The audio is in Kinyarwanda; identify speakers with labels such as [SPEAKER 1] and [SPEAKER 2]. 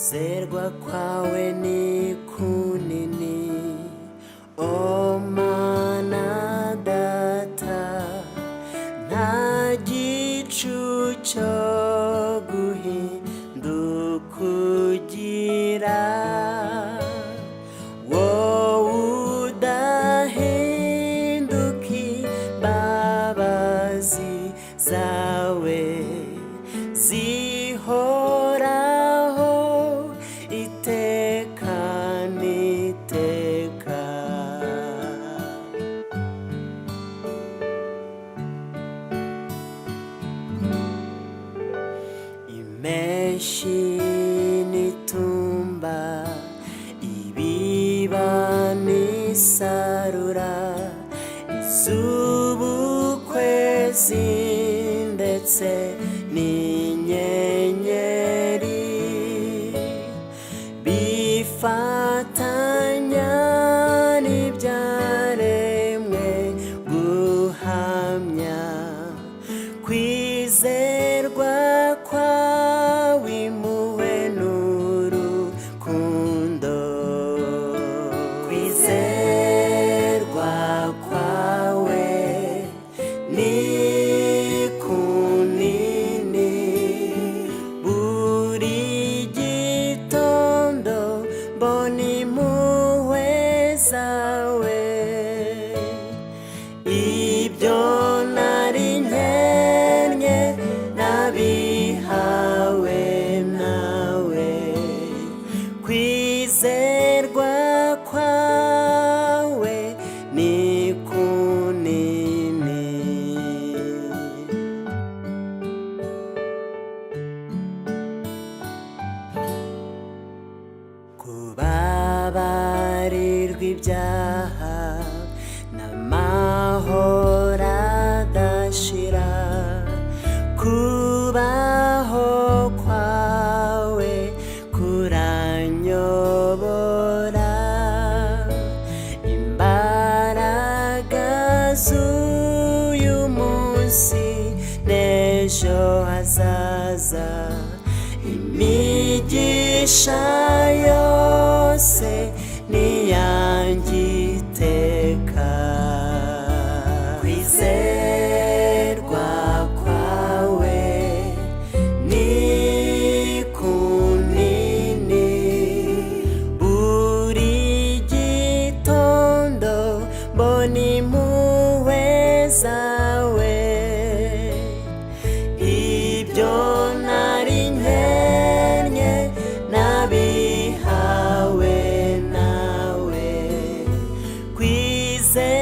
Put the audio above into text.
[SPEAKER 1] Kwizerwa kwawe ni kunini, o Mana Data, nta gicu cyo guhinduka ugira, wowe udahinduka, imbabazi zawe zihoraho iteka n'iteka. Impeshyi n'itumba, ibiba n'isarura, izuba, ukwezi ndetse n'inyenyeri bifatanya n'ibyaremwe guhamya kwizerwa kwawe, impuhwe n'urukundo. Kwizerwa kwawe ni kunini, buri gitondo mbona impuhwe zawe, ibyo nari nkennye nabihawe nawe. Kwizerwa kwawe ni kunini. Kubabarirwa ibyaha n'amahoro adashira, kubaho kwawe kuranyobora, imbaraga z'uyu munsi n'ejo hazaza, imigisha yose niyanjye iteka. Kwizerwa kwawe ni kunini, buri gitondo mbona impuhwe zawe, ibyo nari nkennye nabihawe nawe. Kwizerwa